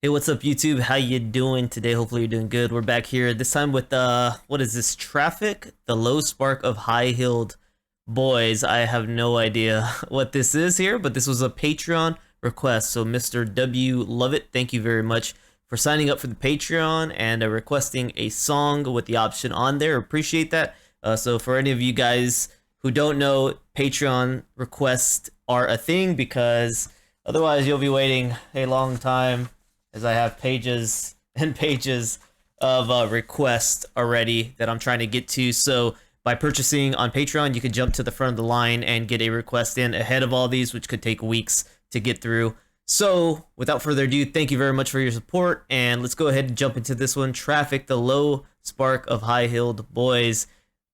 Hey, what's up, YouTube? How you doing today? Hopefully you're doing good. We're back here this time with what is this? Traffic, the low spark of high-heeled boys. I have no idea what this is here, but this was a Patreon request. So Mr. W Lovett, thank you very much for signing up for the Patreon and requesting a song with the option on there. Appreciate that. So for any of you guys who don't know, Patreon requests are a thing because otherwise you'll be waiting a long time, as I have pages and pages of requests already that I'm trying to get to. So by purchasing on Patreon, you can jump to the front of the line and get a request in ahead of all these, which could take weeks to get through. So without further ado, thank you very much for your support, and let's go ahead and jump into this one. Traffic, the low spark of high-heeled boys.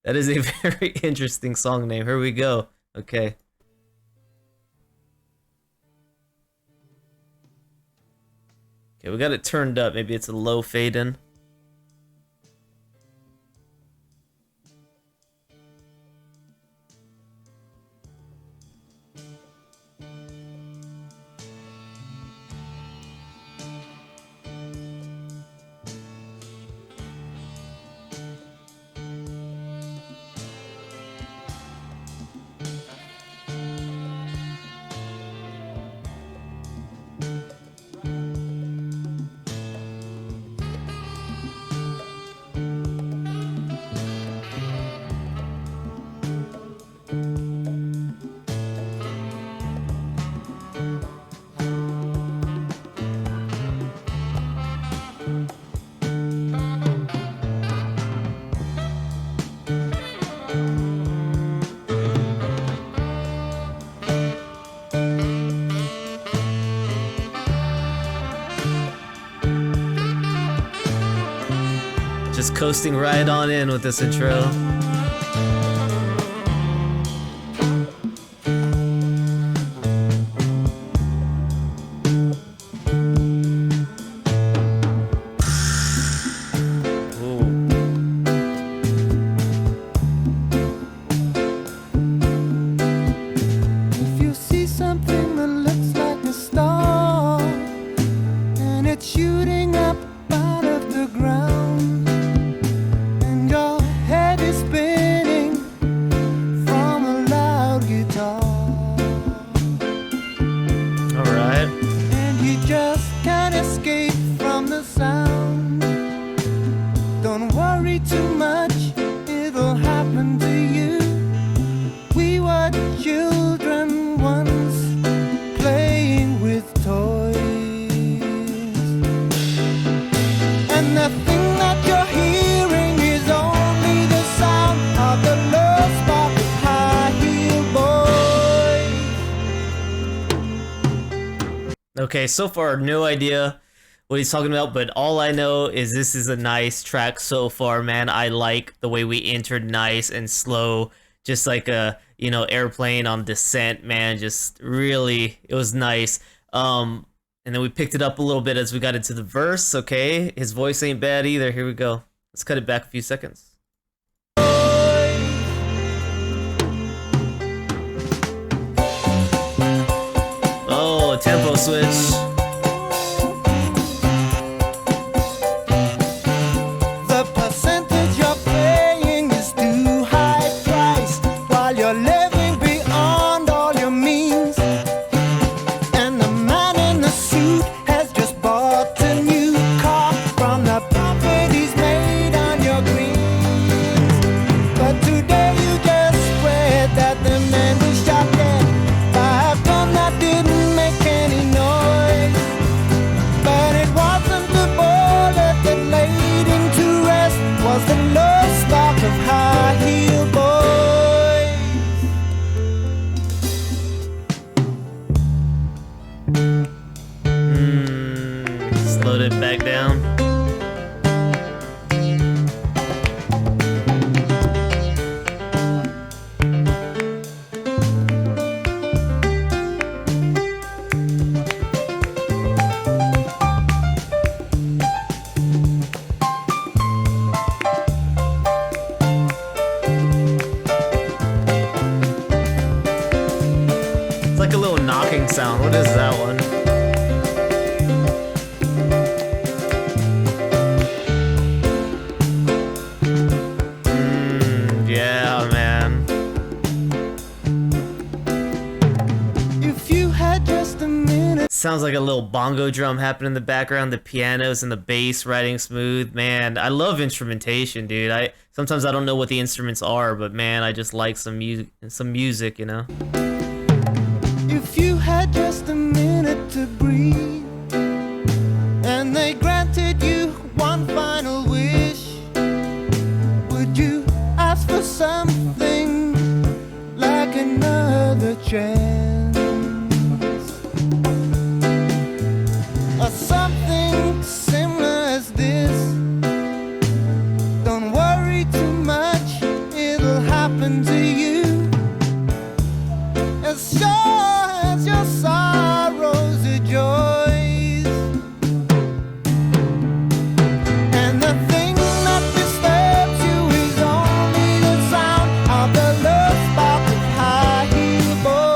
That is a very interesting song name. Here we go. Okay. Okay, we got it turned up. Maybe it's a low fade in. Just coasting right on in with this intro. If you see something that looks like a star and it's shooting up out of the ground, and your head is spinning from a loud guitar, Alright. and you just can't escape from the sound, don't worry too much, it'll happen to you. We were children once, playing with toys, and the thing that you're hearing is only the sound of the low spark of high-heel boys. Okay, so far, no idea what he's talking about, but all I know is this is a nice track so far, man. I like the way we entered nice and slow, just like a, airplane on descent, man. Just really, it was nice. And then we picked it up a little bit as we got into the verse, okay? His voice ain't bad either. Here we go. Let's cut it back a few seconds. Oh, tempo switch. The percentage you're paying is too high price, while you're living beyond all your means, and the man in the suit has just bought a new car from the profit he's made on your greens. But today you just read that the man was shot dead by a gun that didn't make any noise. But it wasn't the bullet that laid him to rest, was the low spark of high-heel boys. Slowed it back down. It's like a little knocking sound. What is that one? sounds like a little bongo drum happening in the background, the pianos and the bass riding smooth. Man, I love instrumentation, dude. Sometimes I don't know what the instruments are, but man, I just like some music, you know. If you had just a minute to breathe, and they granted you one final wish, would you ask for something like another chance? Or something similar as this? Don't worry too much, it'll happen to you. As sure as your sorrows are joys. And the thing that disturbs you is only the sound of the love spark of high heel boys.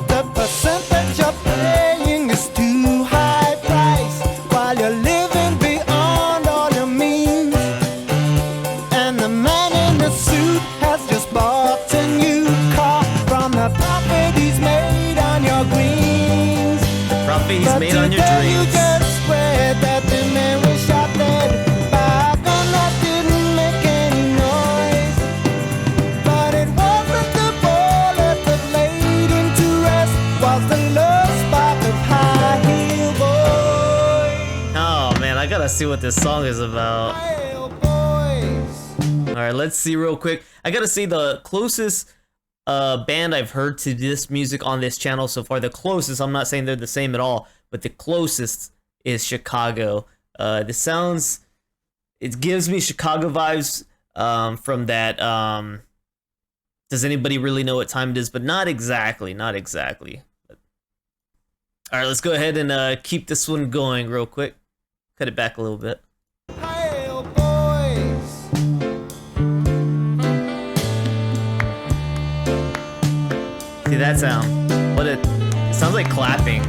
The percentage of paying is too high price while you're living beyond all your means. And the man in the suit has just bought a new car from the profit he's made on your greens. Profit he's But made on your today you dreams. just spread that the man was shot dead by a gun that didn't make any noise. But it wasn't the bullet that laid him to rest, was the love spark of high heel boys. Oh man, I gotta see what this song is about. High heel boys. All right, let's see real quick. I gotta see the closest band I've heard to this music on this channel so far. The closest, I'm not saying they're the same at all, but the closest is Chicago. This sounds, it gives me Chicago vibes from that. Does anybody really know what time it is? But not exactly, not exactly. All right, let's go ahead and keep this one going real quick. Cut it back a little bit. High heel boys. See that sound? It sounds like clapping.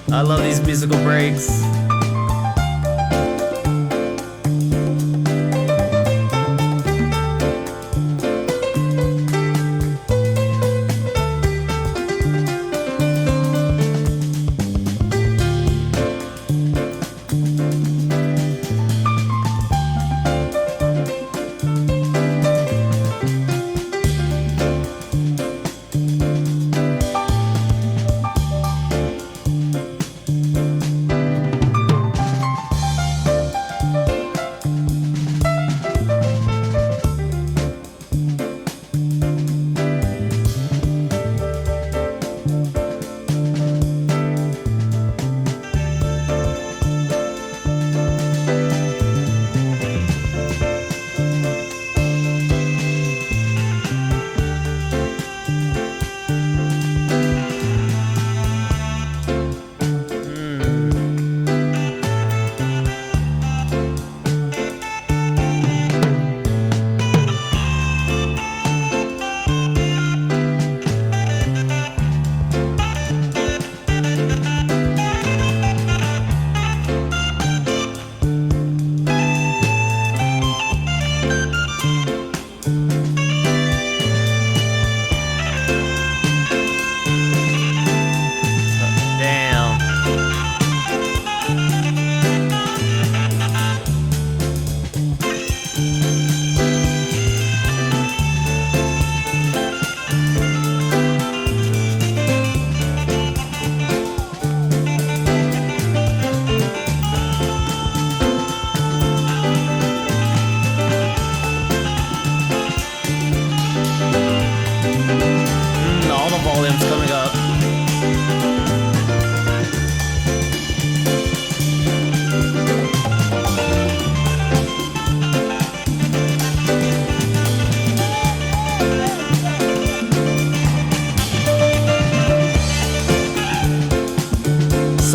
I love these musical breaks.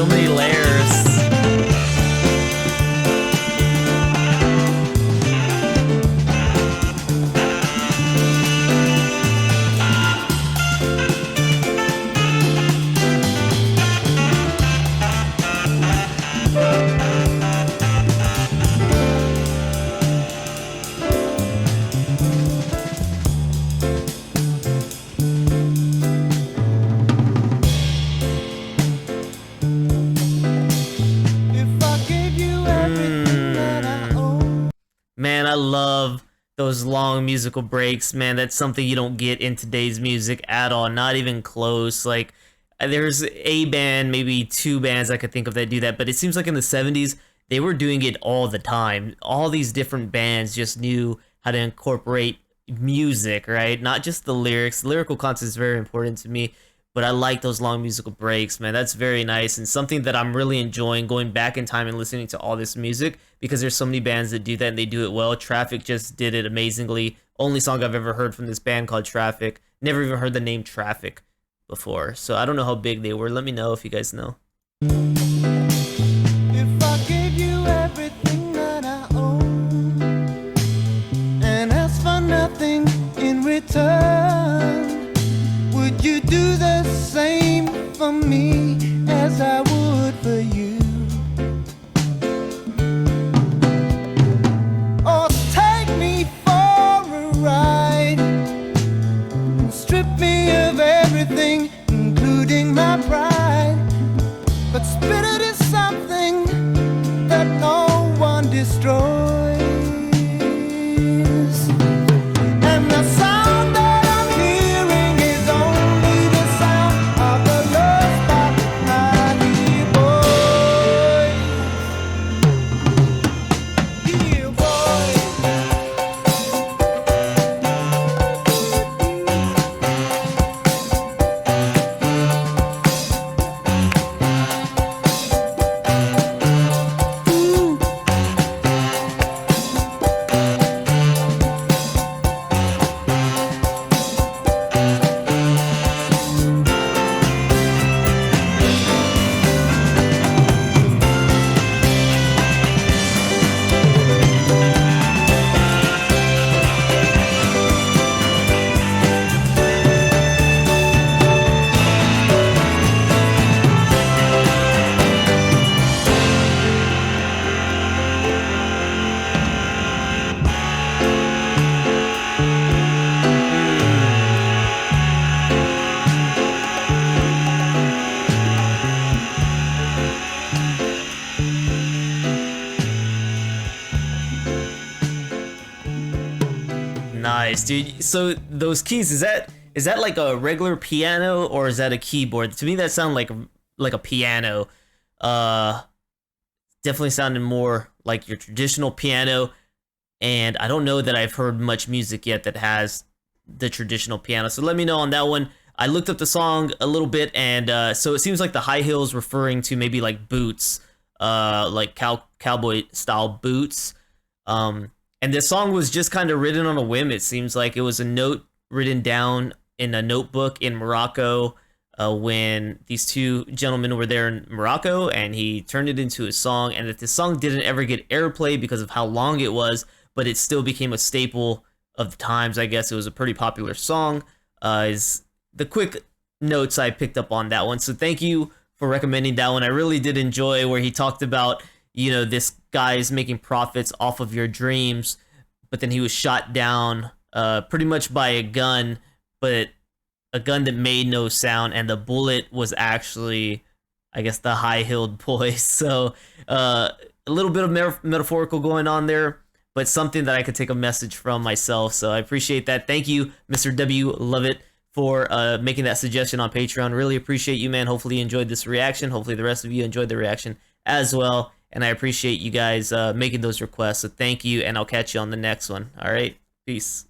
so many layers. Man, I love those long musical breaks, man. That's something you don't get in today's music at all, not even close. Like, there's a band, maybe two bands I could think of that do that, but it seems like in the 70s, they were doing it all the time. All these different bands just knew how to incorporate music, right? Not just the lyrics. Lyrical content is very important to me, but I like those long musical breaks, man. That's very nice and something that I'm really enjoying, going back in time and listening to all this music, because there's so many bands that do that and they do it well. Traffic just did it amazingly. Only song I've ever heard from this band called Traffic. Never even heard the name Traffic before, so I don't know how big they were. Let me know if you guys know. If I gave you everything that I own and asked for nothing in return, would you do the same for me as I would for you? Or take me for a ride and strip me of everything, including my pride. But spirit is something that no one destroys. And the sound that I'm hearing is only the sound of the love spot I hear, boys. Nice, dude. So those keys, is that like a regular piano or is that a keyboard? To me, that sounded like a piano. Definitely sounded more like your traditional piano. And I don't know that I've heard much music yet that has the traditional piano. So let me know on that one. I looked up the song a little bit, and so it seems like the high heels referring to maybe like boots, like cowboy style boots. And this song was just kind of written on a whim. It seems like it was a note written down in a notebook in Morocco when these two gentlemen were there in Morocco, and he turned it into a song. And that this song didn't ever get airplay because of how long it was, but it still became a staple of the times. I guess it was a pretty popular song. Is the quick notes I picked up on that one. So thank you for recommending that one. I really did enjoy where he talked about, you know, this guy's making profits off of your dreams, but then he was shot down pretty much by a gun, but a gun that made no sound, and the bullet was actually, I guess, the high-heeled boy. So a little bit of metaphorical going on there, but something that I could take a message from myself. So I appreciate that. Thank you, Mr. W. Lovett, for making that suggestion on Patreon. Really appreciate you, man. Hopefully you enjoyed this reaction. Hopefully the rest of you enjoyed the reaction as well. And I appreciate you guys making those requests. So thank you, and I'll catch you on the next one. All right, peace.